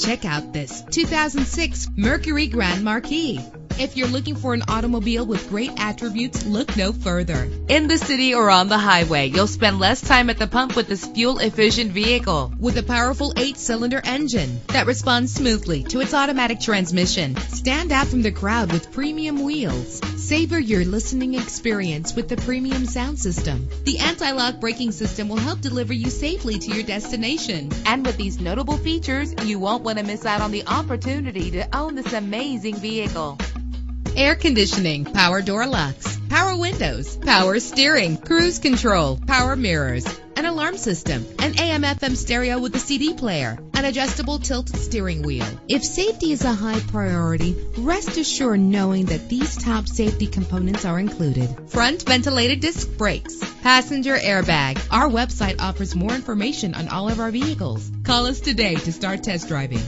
Check out this 2006 Mercury Grand Marquis. If you're looking for an automobile with great attributes, look no further. In the city or on the highway, you'll spend less time at the pump with this fuel-efficient vehicle. With a powerful 8-cylinder engine that responds smoothly to its automatic transmission. Stand out from the crowd with premium wheels. Savor your listening experience with the premium sound system. The anti-lock braking system will help deliver you safely to your destination. And with these notable features, you won't want to miss out on the opportunity to own this amazing vehicle. Air conditioning, power door locks, power windows, power steering, cruise control, power mirrors, an alarm system, an AM/FM stereo with a CD player, an adjustable tilt steering wheel. If safety is a high priority, rest assured knowing that these top safety components are included. Front ventilated disc brakes, passenger airbag. Our website offers more information on all of our vehicles. Call us today to start test driving.